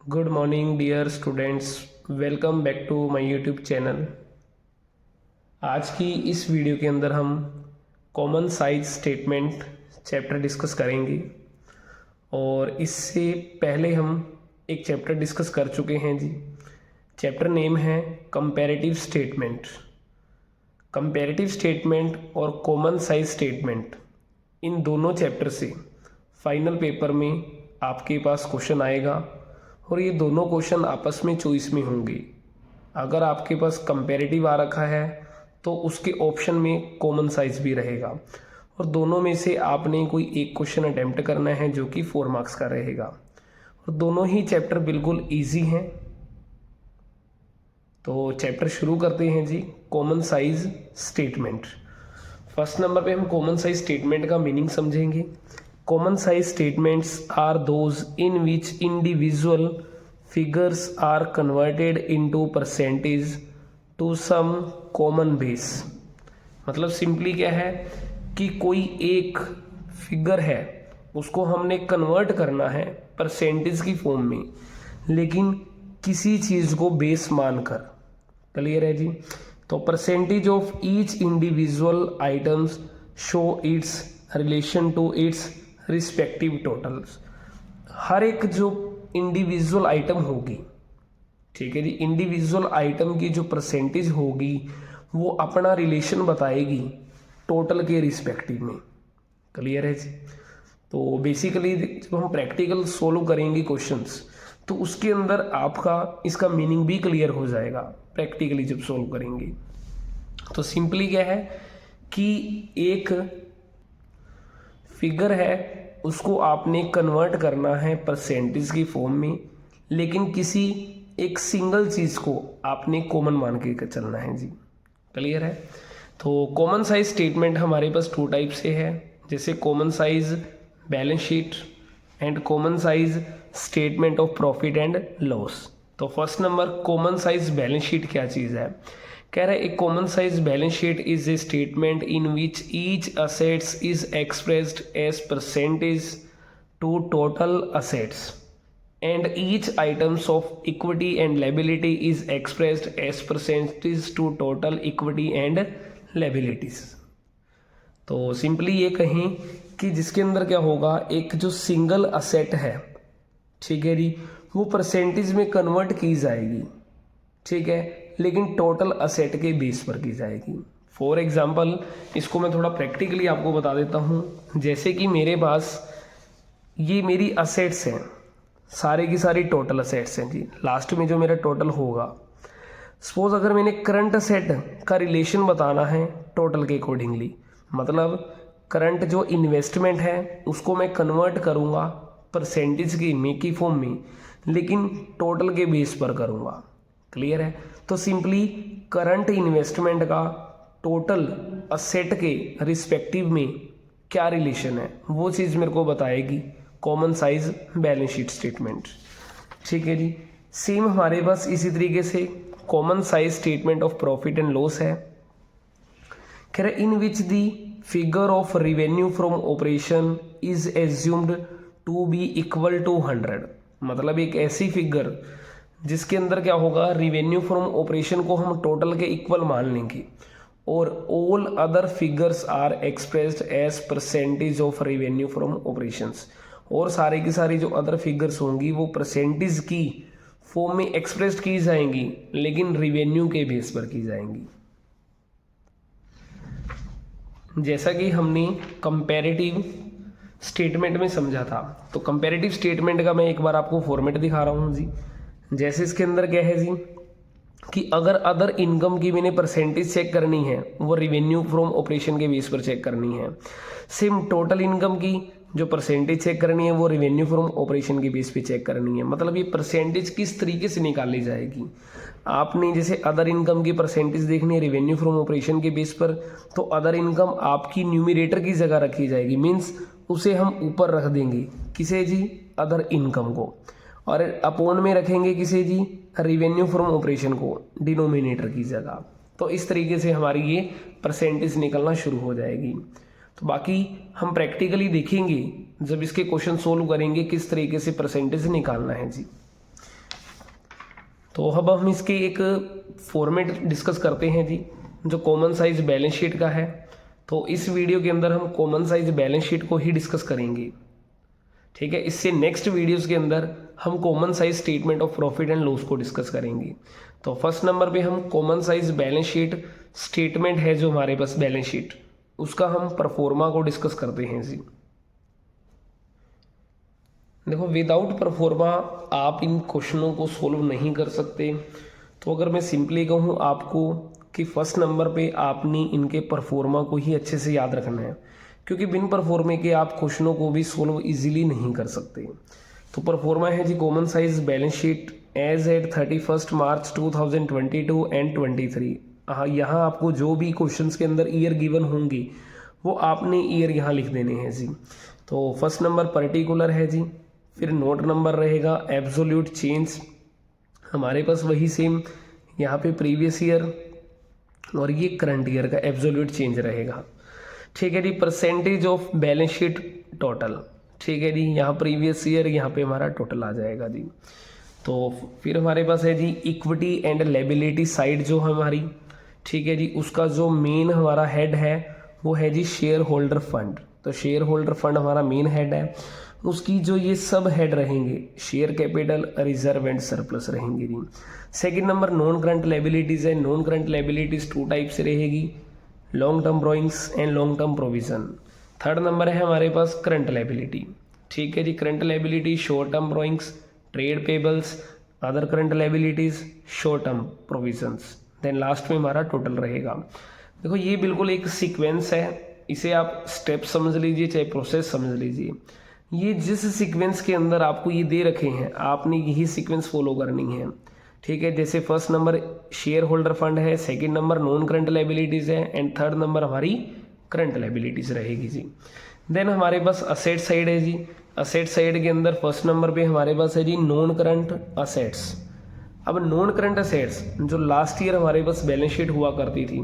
Good morning dear students, welcome back to my YouTube channel. आज की इस video के अंदर हम common size statement chapter discuss करेंगे। और इससे पहले हम एक चैप्टर डिस्कस कर चुके हैं जी। चैप्टर नेम है कंपैरेटिव स्टेटमेंट। कंपैरेटिव स्टेटमेंट और कॉमन साइज स्टेटमेंट, इन दोनों चैप्टर से फाइनल पेपर में आपके पास क्वेश्चन आएगा और ये दोनों क्वेश्चन आपस में चॉइस में होंगे। अगर आपके पास कंपैरेटिव आ रखा है तो उसके ऑप्शन में कॉमन साइज भी रहेगा और दोनों में से आपने कोई एक क्वेश्चन अटेम्प्ट करना है जो कि 4 मार्क्स का रहेगा। और दोनों ही चैप्टर बिल्कुल इजी हैं। तो चैप्टर शुरू करते हैं जी। Common size statement. First number पे हम कॉमन साइज स्टेटमेंट का मीनिंग समझेंगे। Common size statements are those in which individual figures are converted into percentage to some common base। मतलब सिंपली क्या है कि कोई एक फिगर है उसको हमने कन्वर्ट करना है परसेंटेज की फॉर्म में, लेकिन किसी चीज़ को बेस मानकर। क्लियर है जी। तो percentage of each individual items show its relation to its respective totals. हर एक जो इंडिविजुअल आइटम होगी, ठीक है जी, इंडिविजुअल आइटम की जो परसेंटेज होगी वो अपना रिलेशन बताएगी टोटल के रिस्पेक्टिव में। क्लियर है जी। तो बेसिकली जब हम प्रैक्टिकल सोल्व करेंगे क्वेश्चंस तो उसके अंदर आपका इसका मीनिंग भी क्लियर हो जाएगा प्रैक्टिकली जब सोल्व करेंगे। तो सिंपली क्या है कि एक फिगर है उसको आपने कन्वर्ट करना है परसेंटेज की फॉर्म में, लेकिन किसी एक सिंगल चीज़ को आपने कॉमन मान के चलना है जी। क्लियर है। तो कॉमन साइज स्टेटमेंट हमारे पास 2 टाइप से है, जैसे common size balance sheet and common size statement of profit and loss. तो first number common size balance sheet क्या चीज़ है। कह रहा है एक common size balance sheet is a statement in which each assets is expressed as percentage to total assets and each items of equity and liability is expressed as percentage to total equity and liabilities. तो simply ये कहें कि जिसके अंदर क्या होगा, एक जो सिंगल असेट है, ठीक है जी, वो परसेंटेज में कन्वर्ट की जाएगी, ठीक है, लेकिन टोटल असेट के बेस पर की जाएगी। फॉर एग्जाम्पल इसको मैं थोड़ा प्रैक्टिकली आपको बता देता हूँ। जैसे कि मेरे पास ये मेरी असेट्स हैं, सारे की सारी टोटल असेट्स हैं जी। लास्ट में जो मेरा टोटल होगा, सपोज अगर मैंने करंट असेट का रिलेशन बताना है टोटल के अकॉर्डिंगली, मतलब करंट जो इन्वेस्टमेंट है उसको मैं कन्वर्ट करूँगा परसेंटेज की फॉर्म में, लेकिन टोटल के बेस पर करूँगा। क्लियर है। तो सिंपली करंट इन्वेस्टमेंट का टोटल असेट के रिस्पेक्टिव में क्या रिलेशन है वो चीज़ मेरे को बताएगी common size balance sheet statement. ठीक है जी। सेम हमारे पास इसी तरीके से common size statement of profit and loss है। कह रहे in which the figure of revenue from operation is assumed to be equal to 100। मतलब एक ऐसी फिगर जिसके अंदर क्या होगा, रिवेन्यू फ्रॉम ऑपरेशन को हम टोटल के इक्वल मान लेंगे और all other figures are expressed as percentage of revenue from operations. और सारे की सारी जो अदर फिगर्स होंगी वो परसेंटेज की फॉर्म में एक्सप्रेस्ड की जाएंगी, लेकिन रिवेन्यू के बेस पर की जाएंगी। जैसा कि हमने कंपैरेटिव स्टेटमेंट में समझा था, तो कंपैरेटिव स्टेटमेंट का मैं एक बार आपको फॉर्मेट दिखा रहा हूँ जी। जैसे इसके अंदर क्या है जी कि अगर अदर इनकम की मैंने परसेंटेज चेक करनी है वो रिवेन्यू फ्रॉम ऑपरेशन के बेस पर चेक करनी है। सेम टोटल इनकम की जो परसेंटेज चेक करनी है वो रिवेन्यू फ्रॉम ऑपरेशन के बेस पे चेक करनी है। मतलब ये परसेंटेज किस तरीके से निकाली जाएगी। आपने जैसे अदर इनकम की परसेंटेज देखनी है रिवेन्यू फ्रॉम ऑपरेशन के बेस पर, तो अदर इनकम आपकी न्यूमिरेटर की जगह रखी जाएगी, मीन्स उसे हम ऊपर रख देंगे किसे जी, अदर इनकम को, और अपोन में रखेंगे किसे जी, रिवेन्यू फ्रॉम ऑपरेशन को डिनोमिनेटर की जगह। तो इस तरीके से हमारी ये परसेंटेज निकलना शुरू हो जाएगी। तो बाकी हम प्रैक्टिकली देखेंगे जब इसके क्वेश्चन सोल्व करेंगे किस तरीके से परसेंटेज निकालना है जी। तो अब हम इसके एक फॉर्मेट डिस्कस करते हैं जी, जो कॉमन साइज बैलेंस शीट का है। तो इस वीडियो के अंदर हम कॉमन साइज बैलेंस शीट को ही डिस्कस करेंगे, ठीक है। इससे नेक्स्ट वीडियोस के अंदर हम common size statement of profit and loss को डिस्कस करेंगे। तो फर्स्ट नंबर पे हम common size balance sheet statement है जो हमारे पास बैलेंस शीट, उसका हम परफॉर्मा को डिस्कस करते हैं जी। देखो, विदाउट परफॉर्मा आप इन क्वेश्चनों को सोल्व नहीं कर सकते। तो अगर मैं सिंपली कहूँ आपको कि फर्स्ट नंबर पे आपने इनके परफॉर्मा को ही अच्छे से याद रखना है, क्योंकि बिन परफॉर्मे के आप क्वेश्चनों को भी सोल्व इजीली नहीं कर सकते। तो परफॉर्मा है जी common size balance sheet as at 31 March 2022 and 23। यहाँ आपको जो भी क्वेश्चंस के अंदर ईयर गिवन होंगे वो आपने ईयर यहाँ लिख देने हैं जी। तो फर्स्ट नंबर पर्टिकुलर है जी, फिर नोट नंबर रहेगा एब्सोल्यूट चेंज, हमारे पास वही सेम यहाँ पे प्रीवियस ईयर, और ये करंट ईयर का एब्सोल्यूट चेंज रहेगा, ठीक है जी। Percentage of balance sheet total, ठीक है जी, यहाँ प्रीवियस ईयर, यहाँ पे हमारा टोटल आ जाएगा जी। तो फिर हमारे पास है जी इक्विटी एंड लायबिलिटी साइड जो हमारी, ठीक है जी, उसका जो मेन हमारा हेड है वो है जी शेयर होल्डर फंड। तो शेयर होल्डर फंड हमारा मेन हेड है, उसकी जो ये सब हेड रहेंगे share capital, reserve and surplus रहेंगे जी। Second number non current liabilities है। Non current liabilities two type से रहेगी, long term borrowings and long term provision. Third number है हमारे पास करंट लायबिलिटी, ठीक है जी। Current liability short term borrowings, trade payables, other current liabilities, short term provisions, then last में हमारा टोटल रहेगा। देखो, ये बिल्कुल एक सीक्वेंस है, इसे आप स्टेप समझ लीजिए चाहे प्रोसेस समझ लीजिए। ये जिस सीक्वेंस के अंदर आपको ये दे रखे हैं आपने यही सीक्वेंस फॉलो करनी है, ठीक है। जैसे first number shareholder fund है, second number non current liabilities है, एंड थर्ड नंबर हमारी करंट लायबिलिटीज रहेगी जी। देन हमारे पास असेट साइड है जी। असेट साइड के अंदर फर्स्ट नंबर पे हमारे पास है जी नॉन करंट असेट्स। अब नॉन करंट असेट्स जो लास्ट ईयर हमारे पास बैलेंस शीट हुआ करती थी,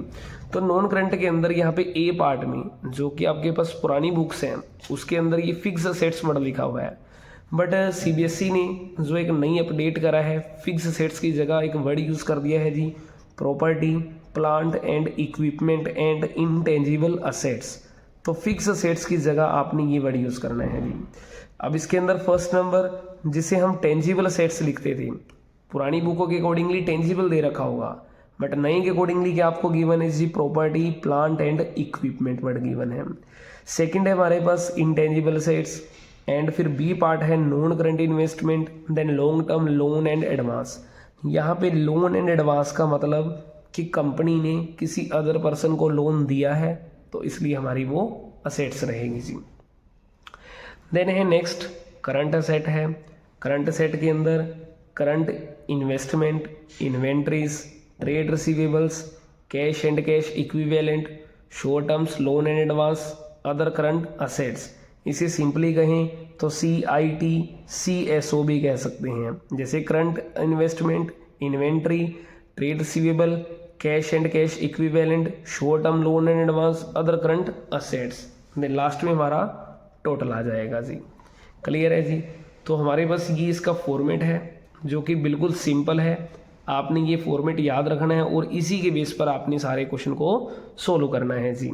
तो नॉन करंट के अंदर यहाँ पे ए पार्ट में जो कि आपके पास पुरानी बुक्स हैं उसके अंदर ये फिक्स असेट्स वर्ड लिखा हुआ है, बट सीबीएसई ने जो एक नई अपडेट करा है फिक्स असेट्स की जगह एक वर्ड यूज़ कर दिया है जी property, plant and equipment and intangible assets. तो फिक्स असेट्स की जगह आपने ये वर्ड यूज़ करना है जी। अब इसके अंदर फर्स्ट नंबर जिसे हम टेंजिबल असेट्स लिखते थे, पुरानी बुकों के अकॉर्डिंगली टेंजिबल दे रखा होगा, बट नई के अकॉर्डिंगली क्या आपको गिवन है जी property, plant and equipment word given है। सेकंड है हमारे पास इंटेंजिबल असेट्स, एंड फिर बी पार्ट है non current investment, then long term loan and advance. यहाँ पे लोन एंड एडवांस का मतलब कि कंपनी ने किसी अदर पर्सन को लोन दिया है, तो इसलिए हमारी वो असेट्स रहेगी जी। देन है नेक्स्ट करंट असेट है। करंट असेट के अंदर current investment, inventories, trade receivables, cash and cash equivalent, short terms loan and advance, other current assets. इसे सिंपली कहें तो CITCSO भी कह सकते हैं। जैसे current investment, inventory, trade receivable, cash and cash equivalent, short term loan and advance, other current assets, then last में हमारा टोटल आ जाएगा जी। क्लियर है जी। तो हमारे पास ये इसका फॉर्मेट है जो कि बिल्कुल सिंपल है, आपने ये फॉर्मेट याद रखना है और इसी के बेस पर आपने सारे क्वेश्चन को सोल्व करना है जी।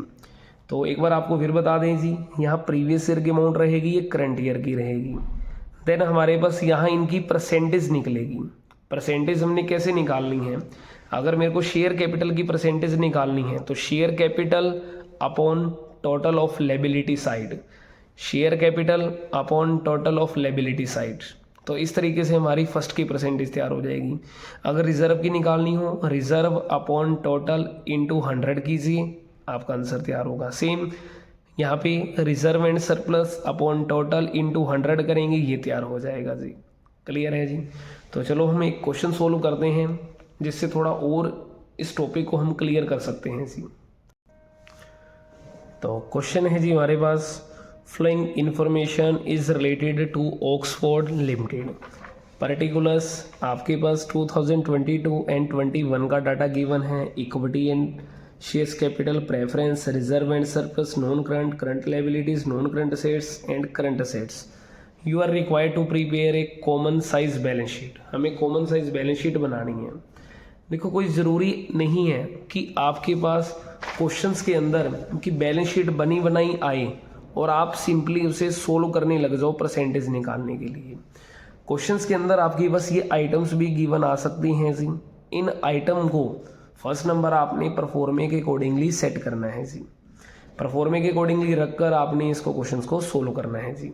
तो एक बार आपको फिर बता दें जी, यहाँ प्रीवियस ईयर की अमाउंट रहेगी, ये करंट ईयर की रहेगी। देन हमारे पास यहाँ इनकी परसेंटेज निकलेगी। परसेंटेज हमने कैसे निकालनी है, अगर मेरे को शेयर कैपिटल की परसेंटेज निकालनी है तो share capital upon total of liability side, share capital upon total of liability side. तो इस तरीके से हमारी फर्स्ट की परसेंटेज तैयार हो जाएगी। अगर रिजर्व की निकालनी हो, रिजर्व अपॉन टोटल इंटू 100 कीजिए, आपका आंसर तैयार होगा। सेम यहाँ पे reserve and surplus upon total into 100 करेंगे, ये तैयार हो जाएगा जी। क्लियर है जी। तो चलो हम एक क्वेश्चन सोल्व करते हैं जिससे थोड़ा और इस टॉपिक को हम क्लियर कर सकते हैं जी। तो क्वेश्चन है जी हमारे पास, following information is related to Oxford Limited. Particulars आपके पास 2022 एंड 21 का डाटा गिवन है। Equity and shares capital, preference, reserve and surplus, non current, current liabilities, non current assets and current assets. You are required to prepare a common size balance sheet. हमें common size balance sheet बनानी है। देखो कोई ज़रूरी नहीं है कि आपके पास क्वेश्चंस के अंदर कि बैलेंस शीट बनी बनाई आए और आप सिंपली उसे सोल्व करने लग जाओ परसेंटेज निकालने के लिए। क्वेश्चंस के अंदर आपकी बस ये आइटम्स भी गिवन आ सकती हैं जी। इन आइटम को फर्स्ट नंबर आपने परफॉर्मे के अकॉर्डिंगली सेट करना है जी। परफॉर्मे के अकॉर्डिंगली रखकर आपने इसको क्वेश्चंस को सोल्व करना है जी।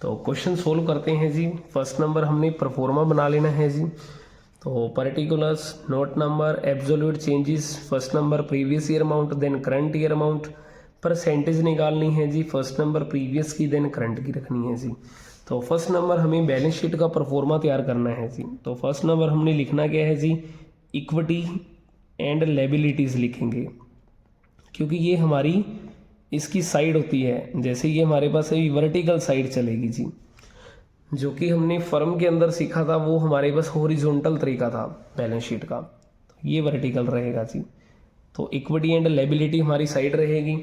तो क्वेश्चन सोल्व करते हैं जी। फर्स्ट नंबर हमने परफॉर्मा बना लेना है जी। तो particulars, note number, absolute changes, first number previous year amount, then current year amount, percentage निकालनी है जी। फर्स्ट नंबर प्रीवियस की, देन करंट की रखनी है जी। तो फर्स्ट नंबर हमें बैलेंस शीट का परफॉर्मा तैयार करना है जी। तो फर्स्ट नंबर हमने लिखना क्या है जी, इक्विटी एंड लायबिलिटीज़ लिखेंगे, क्योंकि ये हमारी इसकी साइड होती है। जैसे ये हमारे पास अभी वर्टिकल साइड चलेगी जी, जो कि हमने फर्म के अंदर सीखा था, वो हमारे पास हॉरिजॉन्टल तरीका था बैलेंस शीट का, तो ये वर्टिकल रहेगा जी। तो इक्विटी एंड लायबिलिटी हमारी साइड रहेगी।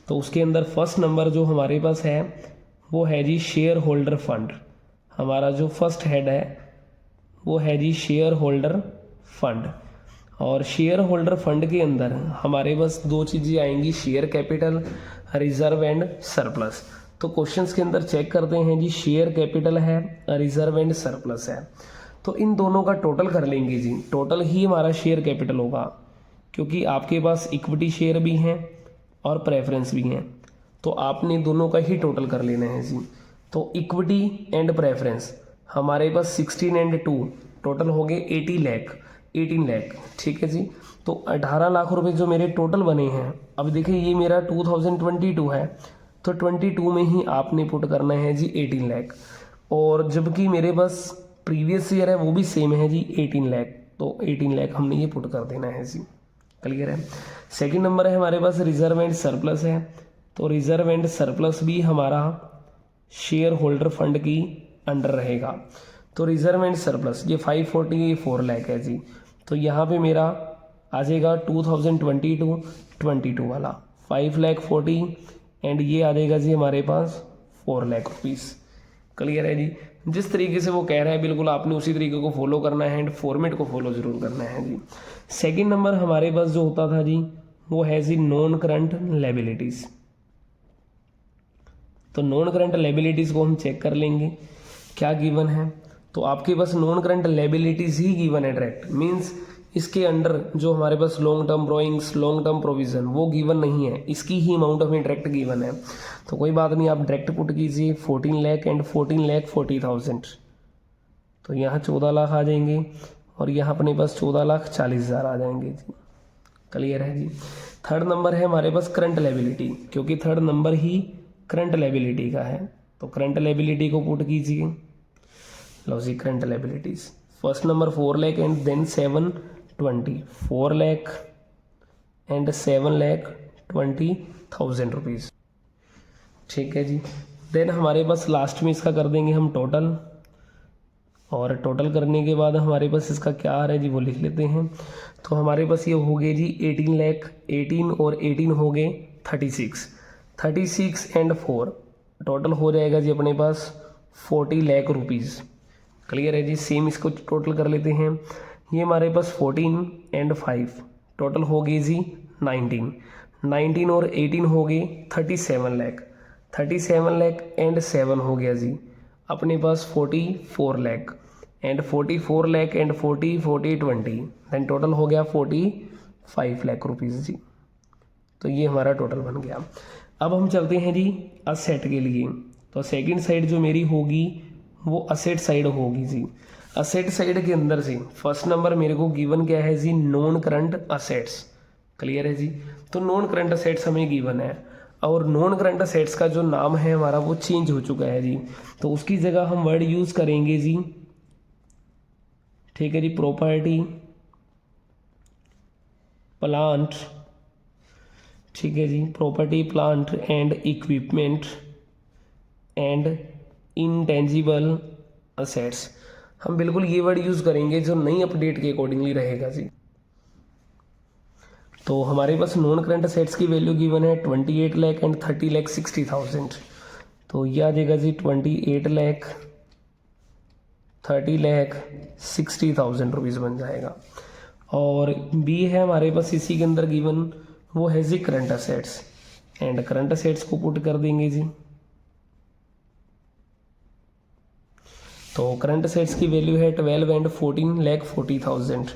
तो उसके अंदर फर्स्ट नंबर जो हमारे पास है वो है जी शेयर होल्डर फंड। हमारा जो फर्स्ट हेड है वो है जी शेयर होल्डर फंड। और शेयर होल्डर फंड के अंदर हमारे पास दो चीज़ें आएंगी, share capital, reserve and surplus. तो क्वेश्चंस के अंदर चेक करते हैं जी, शेयर कैपिटल है, रिजर्व एंड सरप्लस है। तो इन दोनों का टोटल कर लेंगे जी। टोटल ही हमारा शेयर कैपिटल होगा, क्योंकि आपके पास इक्विटी शेयर भी हैं और प्रेफरेंस भी हैं, तो आपने दोनों का ही टोटल कर लेना है जी। तो इक्विटी एंड प्रेफरेंस हमारे पास 16 एंड 2 टोटल हो गए 18 लाख, ठीक है जी। तो 18 लाख रुपए जो मेरे टोटल बने हैं, अब देखिए ये मेरा 2022 है, तो 22 में ही आपने पुट करना है जी 18 लाख। और जबकि मेरे पास प्रीवियस ईयर है वो भी सेम है जी 18 लाख, तो 18 लाख हमने ये पुट कर देना है जी। क्लियर है। सेकंड नंबर है हमारे पास रिजर्व एंड सरप्लस है। तो रिजर्व एंड सरप्लस भी हमारा शेयर होल्डर फंड की अंडर रहेगा। तो रिजर्व एंड सरप्लस ये 544 लाख है जी। तो यहाँ पे मेरा आ जाएगा 2022 वाला 5,40,000 एंड ये आ जाएगा जी हमारे पास 4 लाख रुपीज़। क्लियर है जी। जिस तरीके से वो कह रहा है बिल्कुल आपने उसी तरीके को फॉलो करना है एंड फॉर्मेट को फॉलो जरूर करना है जी। सेकंड नंबर हमारे पास जो होता था जी वो है जी नॉन करंट लायबिलिटीज़। तो नॉन करंट लायबिलिटीज़ को हम चेक कर लेंगे क्या गिवन है। तो आपके पास नॉन करंट लायबिलिटीज़ ही गिवन है डायरेक्ट, मींस इसके अंडर जो हमारे पास long term borrowings, long term provision वो गिवन नहीं है, इसकी ही अमाउंट हमें डायरेक्ट गिवन है। तो कोई बात नहीं, आप डायरेक्ट पुट कीजिए 14 लाख एंड 14,40,000। तो यहाँ 14 लाख आ जाएंगे और यहाँ अपने पास 14,40,000 आ जाएंगे जी। क्लियर है जी। थर्ड नंबर है हमारे पास करंट लायबिलिटी, क्योंकि थर्ड नंबर ही करंट लायबिलिटी का है। तो करंट लायबिलिटी को पुट कीजिए। लो जी current liabilities first number 4 lakh and then 720, 4 lakh and 7,20,000 rupees, ठीक है जी। देन हमारे पास लास्ट में इसका कर देंगे हम टोटल, और टोटल करने के बाद हमारे पास इसका क्या आ रहा है जी वो लिख लेते हैं। तो हमारे पास ये हो गए जी 18 लाख, 18 और 18 हो गए 36 एंड 4 टोटल हो जाएगा जी अपने पास 40 लाख रुपीज़। क्लियर है जी। सेम इसको टोटल कर लेते हैं। ये हमारे पास 14 एंड 5 टोटल हो गई जी 19 और 18 हो गए 37 लाख एंड 7 हो गया जी अपने पास 44 lakh and 44 lakh and 40 20 then total हो गया 45 लाख रुपीज़ जी। तो ये हमारा टोटल बन गया। अब हम चलते हैं जी असेट के लिए। तो सेकंड साइड जो मेरी होगी वो असेट साइड होगी जी। असेट साइड के अंदर से फर्स्ट नंबर मेरे को गिवन क्या है जी, नॉन करंट असेट्स। क्लियर है जी। तो नॉन करंट असेट्स हमें गिवन है और नॉन करंट असेट्स का जो नाम है हमारा वो चेंज हो चुका है जी। तो उसकी जगह हम वर्ड यूज़ करेंगे जी, ठीक है जी, प्रॉपर्टी, प्लांट, ठीक है जी, property, plant and equipment and intangible assets. हम बिल्कुल ये वर्ड यूज़ करेंगे जो नई अपडेट के अकॉर्डिंगली रहेगा जी। तो हमारे पास नॉन करंट असेट्स की वैल्यू गिवन है 28 लाख एंड 30,60,000। तो ये आ जाएगा जी 28 लाख, 30 लाख, 60,000 रुपीज़ बन जाएगा। और बी है हमारे पास इसी के अंदर गिवन, वो है जी current assets, and current assets को पुट कर देंगे जी। तो करंट असेट्स की वैल्यू है 12 एंड 14 लाख 40,000,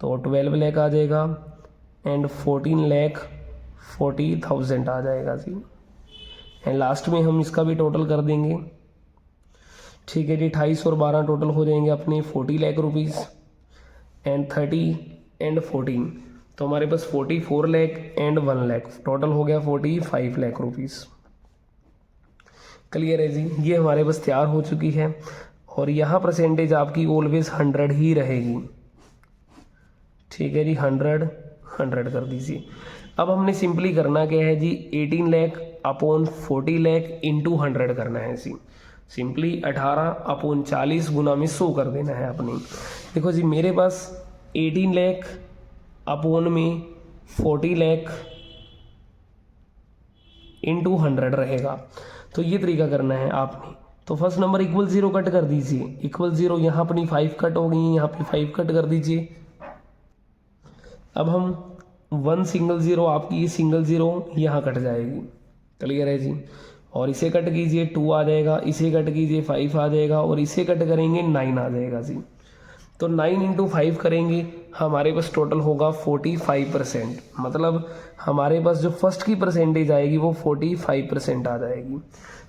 तो 12 लाख आ जाएगा एंड 14 लाख 40,000 आ जाएगा जी। एंड लास्ट में हम इसका भी टोटल कर देंगे, ठीक है जी। 28 और 12 टोटल हो जाएंगे अपने 40 लाख रुपीज़, एंड 30 एंड 14, तो हमारे पास 44 लाख एंड 1 लाख, टोटल हो गया 45 लाख रुपीज़। क्लियर है जी, ये हमारे पास तैयार हो चुकी है। और यहाँ परसेंटेज आपकी ऑलवेज 100 ही रहेगी, ठीक है जी। 100 कर दीजिए। अब हमने सिंपली करना क्या है जी, 18 लाख अपॉन 40 लाख इंटू 100 करना है जी। सिंपली 18 अपॉन 40 गुना में 100 कर देना है अपनी। देखो जी, मेरे पास 18 लाख अपॉन में 40 लाख इंटू 100 रहेगा, तो ये तरीका करना है आपने। तो फर्स्ट नंबर इक्वल 0 कट कर दीजिए, इक्वल 0, यहाँ अपनी 5 कट हो गई, यहाँ पे 5 कट कर दीजिए। अब हम 1 सिंगल 0, आपकी ये सिंगल 0 यहाँ कट जाएगी। क्लियर है जी। और इसे कट कीजिए 2 आ जाएगा, इसे कट कीजिए 5 आ जाएगा, और इसे कट करेंगे 9 आ जाएगा जी। तो 9 इंटू 5 करेंगे, हमारे पास टोटल होगा 45%, मतलब हमारे पास जो फर्स्ट की परसेंटेज आएगी वो 45% आ जाएगी।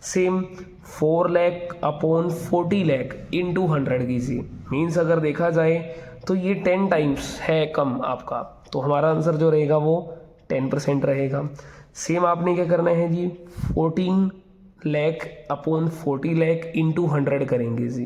Same 4 lakh upon 40 lakh into 100 कीजिए, मीन्स अगर देखा जाए तो ये 10 टाइम्स है कम आपका, तो हमारा आंसर जो रहेगा वो 10% रहेगा। सेम आपने क्या करना है जी, 14 लाख अपॉन 40 लाख इंटू 100 करेंगे जी।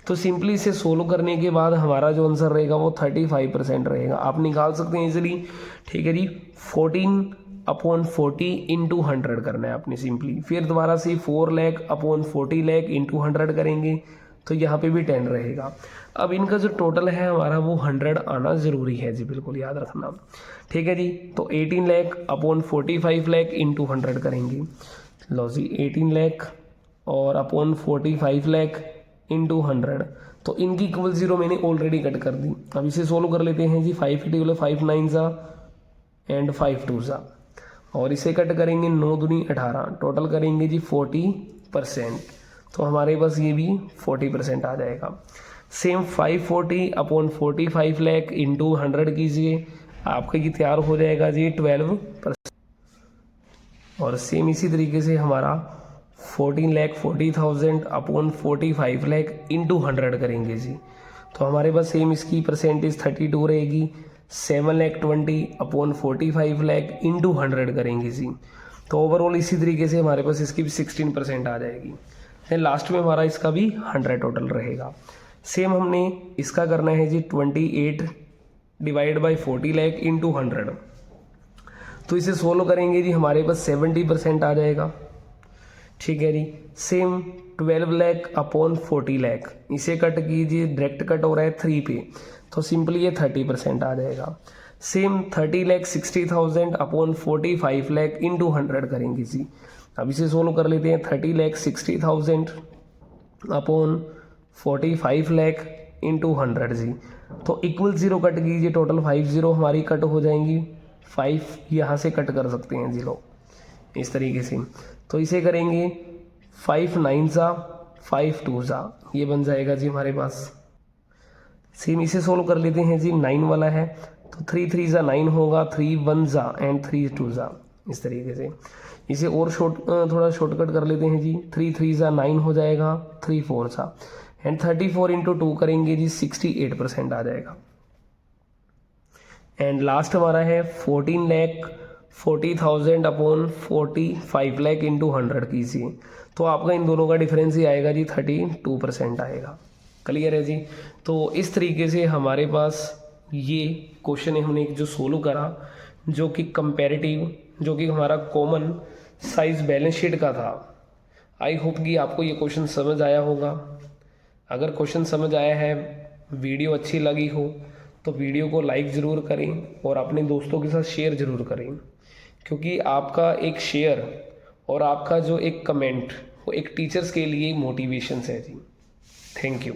तो सिंपली इसे सोल्व करने के बाद हमारा जो आंसर रहेगा वो 35% रहेगा, आप निकाल सकते हैं इजीली, ठीक है जी। 14 अपॉन 40 इंटू 100 करना है आपने सिंपली, फिर दोबारा से 4 लाख अपॉन 40 लाख इंटू 100 करेंगे, तो यहाँ पे भी 10 रहेगा। अब इनका जो टोटल है हमारा वो 100 आना ज़रूरी है जी, बिल्कुल याद रखना, ठीक है जी। तो 18 लाख अपॉन 45 लाख इंटू 100 करेंगे, लो जी 18 लाख और अपॉन 45 लाख इंटू 100, तो इनकी इक्वल 0 मैंने ऑलरेडी कट कर दी। अब इसे सोल्व कर लेते हैं जी, 5 5 9 ज़ा एंड 5 2 ज़ा, और इसे कट करेंगे 9 दूनी 18, टोटल करेंगे जी 40%, तो हमारे पास ये भी 40% आ जाएगा। सेम 540 अपॉन 45 लाख इंटू 100 कीजिए, आपका ये तैयार हो जाएगा जी 12%। और सेम इसी तरीके से हमारा 14,40,000 अपॉन 45 लाख इंटू 100 करेंगे जी, तो हमारे पास सेम इसकी परसेंटेज 32 रहेगी। 7,20,000 अपॉन 45 लाख इंटू 100 करेंगे जी, तो ओवरऑल इसी तरीके से हमारे पास इसकी भी 16% आ जाएगी। फिर लास्ट में हमारा इसका भी 100 टोटल रहेगा। सेम हमने इसका करना है जी 28 डिवाइड बाई 40 लाख इंटू 100, तो इसे सोल्व करेंगे जी, हमारे पास 70% आ जाएगा, ठीक है जी। सेम 12 लाख अपॉन 40 लाख, इसे कट कीजिए, डायरेक्ट कट हो रहा है 3 पे, तो सिंपली ये 30% आ जाएगा। सेम 30,60,000 अपॉन 45 लाख इंटू 100 करेंगे जी। अब इसे सोल्व कर लेते हैं, 30,60,000 अपॉन 45 लाख इंटू 100 जी, तो इक्वल 0 कट कीजिए, टोटल 5 0 हमारी कट हो जाएंगी, 5 यहाँ से कट कर सकते हैं जी लोग इस तरीके से। तो इसे करेंगे 5 9 ज़ा 5 2 ज़ा, ये बन जाएगा जी हमारे पास। सेम इसे सोल्व कर लेते हैं जी, 9 वाला है तो 3 3 ज़ा 9 होगा, 3 1 ज़ा एंड 3 2 ज़ा, इस तरीके से। इसे और थोड़ा शॉर्टकट कर लेते हैं जी, 3 3 ज़ा 9 हो जाएगा, 3 4 ज़ा एंड 34 इंटू 2 करेंगे जी, 68% आ जाएगा। एंड लास्ट हमारा है 14,40,000 अपॉन 45 लाख इंटू 100 कीजिए, तो आपका इन दोनों का डिफरेंस ही आएगा जी 32% आएगा। क्लियर है जी। तो इस तरीके से हमारे पास ये क्वेश्चन है, हमने एक जो सोल्व करा, जो कि कंपैरेटिव, जो कि हमारा कॉमन साइज बैलेंस शीट का था। आई होप कि आपको ये क्वेश्चन समझ आया होगा। अगर क्वेश्चन समझ आया है, वीडियो अच्छी लगी हो, तो वीडियो को लाइक ज़रूर करें और अपने दोस्तों के साथ शेयर ज़रूर करें, क्योंकि आपका एक शेयर और आपका जो एक कमेंट वो एक टीचर्स के लिए मोटिवेशन है जी। Thank you.